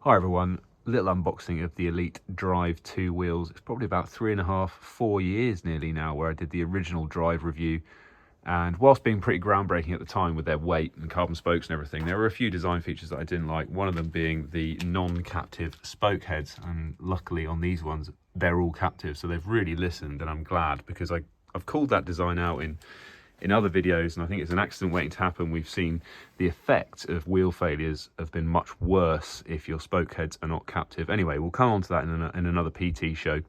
Hi everyone, little unboxing of the Elite Drive 2 wheels. It's probably about 3.5, 4 years nearly now where I did the original Drive review. And whilst being pretty groundbreaking at the time with their weight and carbon spokes and everything, there were a few design features that I didn't like. One of them being the non-captive spoke heads. And luckily on these ones, they're all captive. So they've really listened, and I'm glad, because I've called that design out in other videos, and I think it's an accident waiting to happen. We've seen the effects of wheel failures have been much worse if your spoke heads are not captive. Anyway, we'll come on to that in another PT show.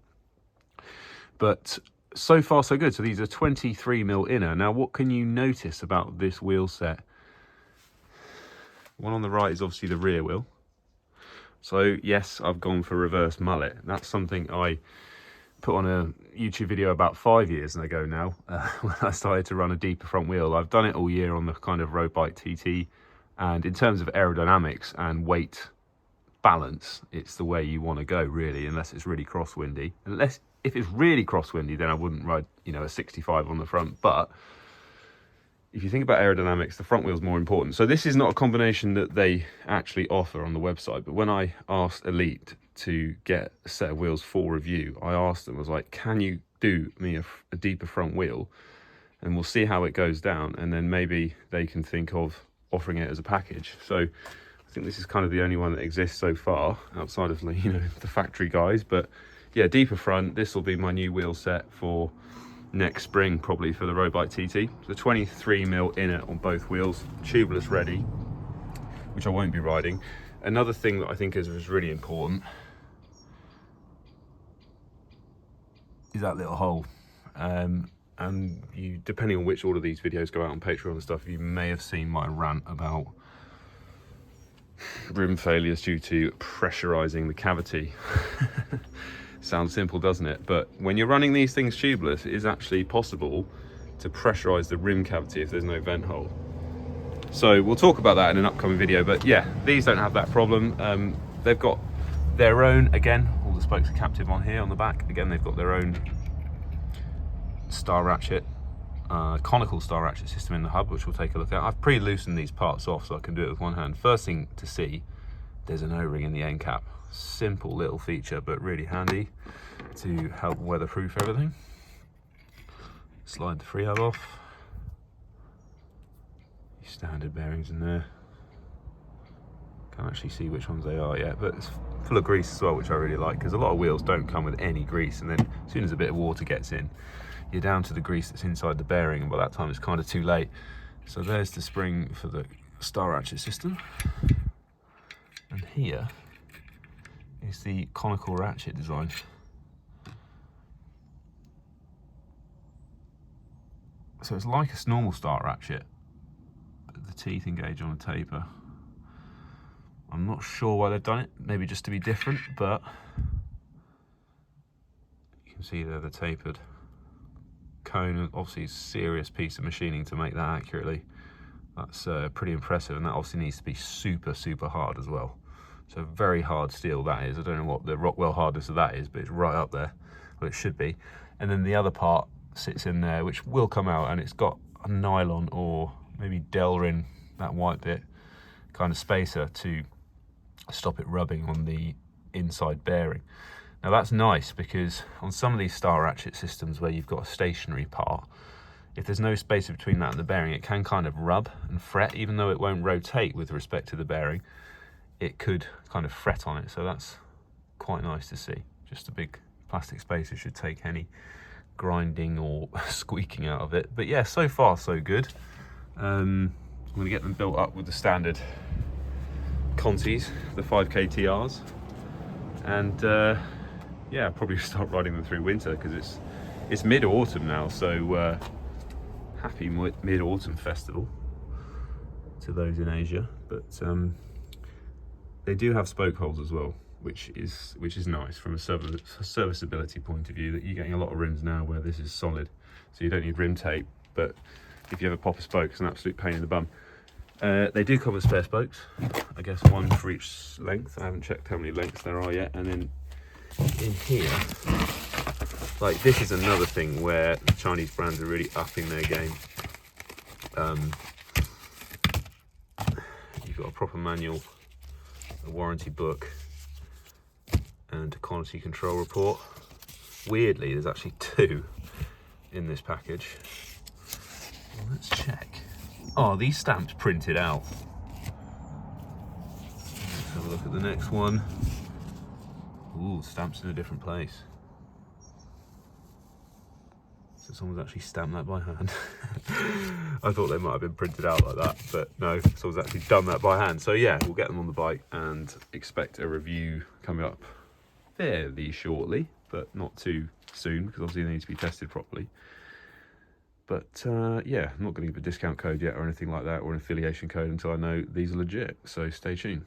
But so far so good. So these are 23mm inner. Now what can you notice about this wheel set? One on the right is obviously the rear wheel. So yes, I've gone for reverse mullet. That's something I put on a YouTube video about 5 years ago now, when I started to run a deeper front wheel. I've done it all year on the kind of road bike TT, and in terms of aerodynamics and weight balance, it's the way you want to go really, unless it's really crosswindy. If it's really crosswindy, then I wouldn't ride, a 65 on the front. But if you think about aerodynamics, the front wheel is more important. So this is not a combination that they actually offer on the website, but when I asked Elite to get a set of wheels for review, I asked them, I was like, can you do me a deeper front wheel, and we'll see how it goes down, and then maybe they can think of offering it as a package. So I think this is kind of the only one that exists so far outside of the factory guys. But yeah, deeper front. This will be my new wheel set for next spring, probably, for the road bike TT. So 23mm inner on both wheels, tubeless ready, which I won't be riding. Another thing that I think is really important is that little hole. And you, depending on which order these videos go out on Patreon and stuff, you may have seen my rant about rim failures due to pressurizing the cavity. Sounds simple, doesn't it? But when you're running these things tubeless, it is actually possible to pressurize the rim cavity if there's no vent hole. So we'll talk about that in an upcoming video. But yeah, these don't have that problem. They've got their own, again, all the spokes are captive on here on the back. Again, they've got their own star ratchet, conical star ratchet system in the hub, which we'll take a look at. I've pre-loosened these parts off so I can do it with one hand. First thing to see, there's an O-ring in the end cap. Simple little feature, but really handy to help weatherproof everything. Slide the free hub off. Your standard bearings in there. Can't actually see which ones they are yet, but it's full of grease as well, which I really like, because a lot of wheels don't come with any grease, and then as soon as a bit of water gets in, you're down to the grease that's inside the bearing, and by that time it's kind of too late. So there's the spring for the star ratchet system, and here is the conical ratchet design. So it's like a normal star ratchet, but the teeth engage on a taper. I'm not sure why they've done it, maybe just to be different, but you can see there the tapered cone. Obviously a serious piece of machining to make that accurately. That's pretty impressive, and that obviously needs to be super, super hard as well. So very hard steel that is. I don't know what the Rockwell hardness of that is, but it's right up there. Well, it should be. And then the other part sits in there, which will come out, and it's got a nylon or maybe Delrin, that white bit, kind of spacer to stop it rubbing on the inside bearing. Now that's nice, because on some of these star ratchet systems where you've got a stationary part, if there's no spacer between that and the bearing, it can kind of rub and fret. Even though it won't rotate with respect to the bearing, it could kind of fret on it. So that's quite nice to see. Just a big plastic spacer should take any grinding or squeaking out of it. But yeah, so far so good. I'm going to get them built up with the standard Contis, the 5K TRs, and yeah, I'll probably start riding them through winter, because it's mid-autumn now. So happy mid-autumn festival to those in Asia. But they do have spoke holes as well, which is nice from a serviceability point of view, that you're getting a lot of rims now where this is solid, so you don't need rim tape. But if you ever pop a spoke, it's an absolute pain in the bum. They do come with spare spokes, I guess one for each length. I haven't checked how many lengths there are yet. And then in here, like, this is another thing where the Chinese brands are really upping their game. You've got a proper manual, a warranty book, and a quality control report. Weirdly, there's actually 2 in this package. Well, let's check. Oh, these stamps printed out. Let's have a look at the next one. Ooh, stamps in a different place. So someone's actually stamped that by hand. I thought they might have been printed out like that, but no, someone's actually done that by hand. So yeah, we'll get them on the bike and expect a review coming up fairly shortly, but not too soon because obviously they need to be tested properly. But yeah, I'm not going to give a discount code yet or anything like that, or an affiliation code until I know these are legit. So stay tuned.